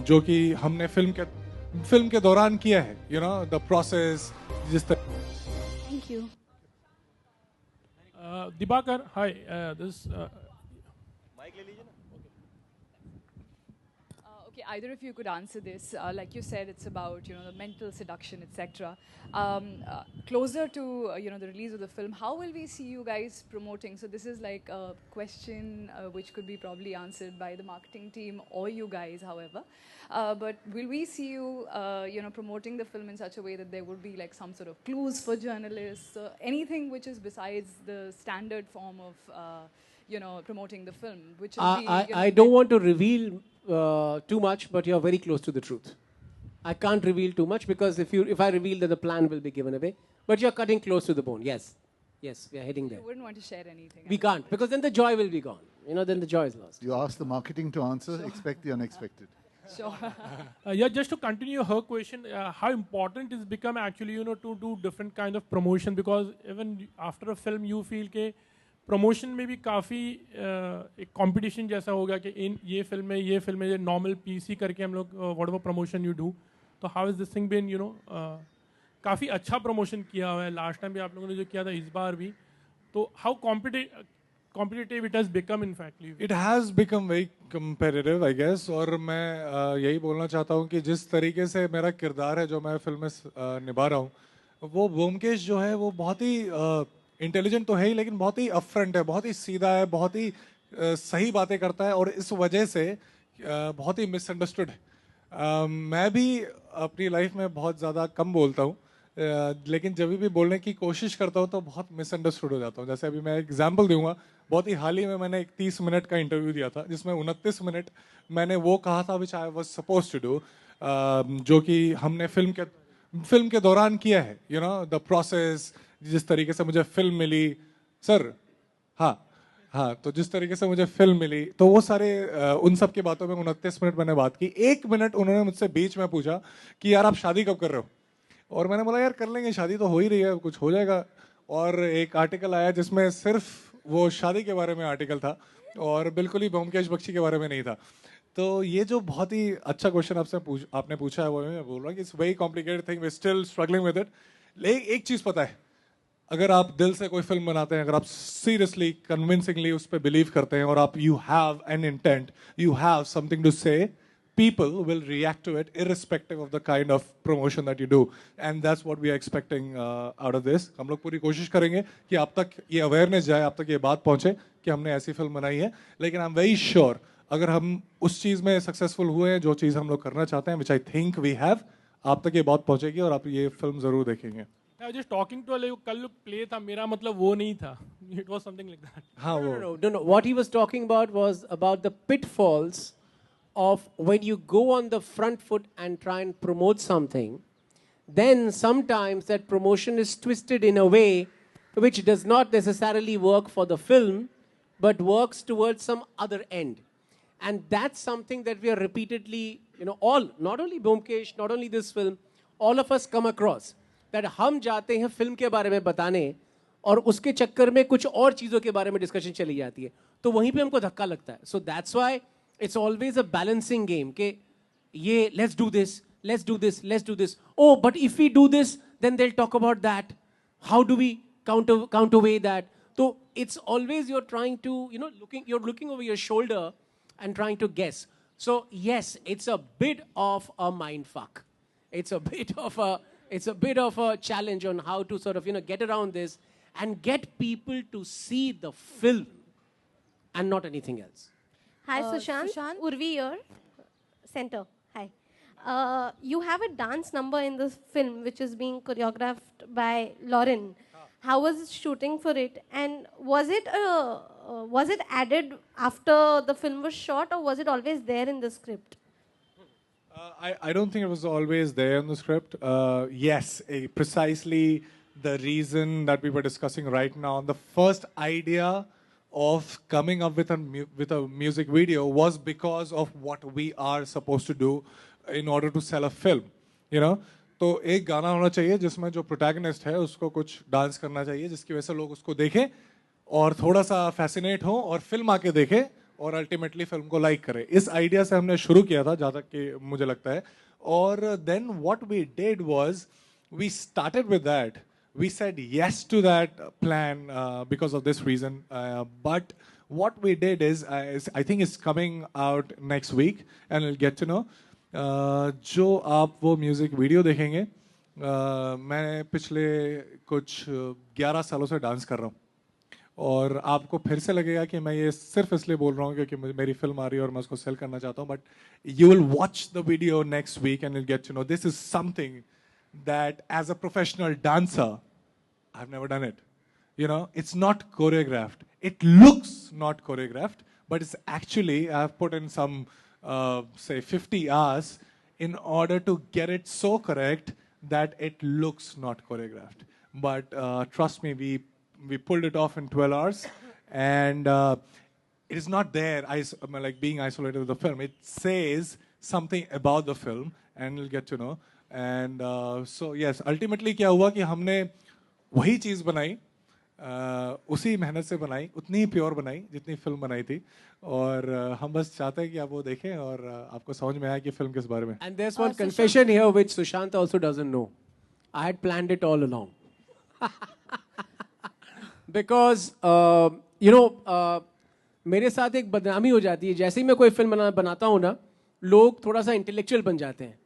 जो कि हमने फिल्म के दौरान किया है, यू नो द प्रोसेस जिस तरह। Thank you. Dibakar, hi. Okay, either of you could answer this. Like you said, it's about the mental seduction, etc. Closer to the release of the film, how will we see you guys promoting? So this is like a question which could be probably answered by the marketing team or you guys, however. But will we see you promoting the film in such a way that there would be like some sort of clues for journalists, anything which is besides the standard form of promoting the film, which will be. I don't want to reveal too much, but you're very close to the truth. I can't reveal too much because if I reveal that the plan will be given away, but you're cutting close to the bone. Yes, we are heading there. You wouldn't want to share anything. We can't because then the joy will be gone. Then the joy is lost. You ask the marketing to answer, expect the unexpected. Sure. Yeah, just to continue her question, how important it's become actually, to do different kind of promotion, because even after a film you feel के promotion में भी काफ़ी एक competition जैसा होगा कि ये film है normal PC करके हम लोग whatever promotion you do, तो how has this thing been, काफ़ी अच्छा promotion किया हुआ है last time भी आप लोगों ने जो किया था इस बार भी, तो how competitive it has become in fact. It has become very competitive, I guess. और मैं यही बोलना चाहता हूँ कि जिस तरीके से मेरा किरदार है जो मैं फिल्म में निभा रहा हूँ, वो ब्योमकेश जो है वो बहुत ही इंटेलिजेंट तो है ही, लेकिन बहुत ही अपफ्रंट है, बहुत ही सीधा है, बहुत ही सही बातें करता है और इस वजह से बहुत ही मिसअंडरस्टूड है। मैं भी अपनी लाइफ में बहुत ज़्यादा कम बोलता हूँ, लेकिन जब भी बोलने की कोशिश करता हूँ तो बहुत मिसअंडरस्टूड हो जाता हूँ। जैसे अभी मैं एग्जांपल दूंगा, बहुत ही हाल ही में मैंने एक 30 मिनट का इंटरव्यू दिया था जिसमें 29 मिनट मैंने वो कहा था which I was suppose to do, जो कि हमने फिल्म के दौरान किया है, यू नो द प्रोसेस, जिस तरीके से मुझे फिल्म मिली सर, हाँ, तो जिस तरीके से मुझे फिल्म मिली, तो वो सारे उन सब की बातों में 29 मिनट मैंने बात की। 1 मिनट उन्होंने मुझसे बीच में पूछा कि यार आप शादी कब कर रहे हो, और मैंने बोला यार कर लेंगे, शादी तो हो ही रही है, कुछ हो जाएगा। और एक आर्टिकल आया जिसमें सिर्फ वो शादी के बारे में आर्टिकल था और बिल्कुल ही ब्योमकेश बख्शी के बारे में नहीं था। तो ये जो बहुत ही अच्छा क्वेश्चन आपने पूछा है वो मैं बोल रहा हूँ कि it's very complicated thing, we still struggling with it. लेकिन एक चीज़ पता है, अगर आप दिल से कोई फिल्म बनाते हैं, अगर आप सीरियसली कन्विंसिंगली उस पर बिलीव करते हैं और आप you have an intent, you have something to say, people will react to it irrespective of the kind of promotion that you do, and that's what we are expecting out of this. हम लोग पूरी कोशिश करेंगे कि आप तक ये awareness जाए, आप तक ये बात पहुंचे कि हमने ऐसी फिल्म बनाई है। लेकिन I'm very sure अगर हम उस चीज़ में सक्सेसफुल हुए हैं जो चीज़ हम लोग करना चाहते हैं, which I think we have, आप तक ये बात पहुंचेगी और आप ये फिल्म जरूर देखेंगे। I was just talking to a कल प्ले था, मेरा मतलब वो नहीं था, it was something like that. हाँ वो No. What he was talking about was about the pitfalls of when you go on the front foot and try and promote something, then sometimes that promotion is twisted in a way which does not necessarily work for the film, but works towards some other end. And that's something that we are repeatedly, not only Byomkesh, not only this film, all of us come across, that हम जाते हैं film के बारे में बताने और उसके चक्कर में कुछ और चीज़ों के बारे में डिस्कशन चली जाती है, तो वहीं पे हमको धक्का लगता है. So that's why it's always a balancing game. कि ये let's do this. Oh, but if we do this, then they'll talk about that. How do we counterweigh that? So it's always you're trying to, you're looking over your shoulder and trying to guess. So yes, it's a bit of a mind fuck. It's a bit of a challenge on how to sort of, get around this and get people to see the film and not anything else. Hi, Sushant. Urvi here. Center. Hi. You have a dance number in this film which is being choreographed by Lauren. How was shooting for it? And was it added after the film was shot, or was it always there in the script? I don't think it was always there in the script. Yes, precisely the reason that we were discussing right now. The first idea of coming up with a music video was because of what we are supposed to do in order to sell a film, तो एक गाना होना चाहिए जिसमें जो protagonist है उसको कुछ डांस करना चाहिए जिसकी वजह से लोग उसको देखें और थोड़ा सा फैसिनेट हो और फिल्म आके देखें और अल्टीमेटली फिल्म को लाइक करे. इस आइडिया से हमने शुरू किया था, जहाँ तक कि मुझे लगता है. और then what we did was we started with that. We said yes to that plan because of this reason. But what we did is I think it's coming out next week, and you'll get to know. जो आप वो music video देखेंगे, मैं पिछले कुछ 11 सालों से dance कर रहा हूँ. और आपको फिर से लगेगा कि मैं ये सिर्फ इसलिए बोल रहा हूँ क्योंकि मेरी फिल्म आ रही है और मैं उसको सेल करना चाहता हूँ. But you will watch the video next week and you'll get to know. This is something that as a professional dancer, I've never done it. You know, it's not choreographed. It looks not choreographed, but it's actually, I've put in some, say 50 hours in order to get it so correct that it looks not choreographed. But trust me, we pulled it off in 12 hours. And it is not there, like being isolated with the film. It says something about the film, and you'll get to know. And so yes, ultimately क्या हुआ कि हमने वही चीज़ बनाई, उसी मेहनत से बनाई, उतनी ही प्योर बनाई जितनी फिल्म बनाई थी. और हम बस चाहते हैं कि आप वो देखें और आपको समझ में आए कि फिल्म किस बारे में. And there's one confession here which Sushant also doesn't know. I had planned it all along. Because मेरे साथ एक बदनामी हो जाती है. जैसे ही मैं कोई फिल्म बनाता हूँ ना, लोग थोड़ा सा इंटेलेक्चुअल बन जाते हैं.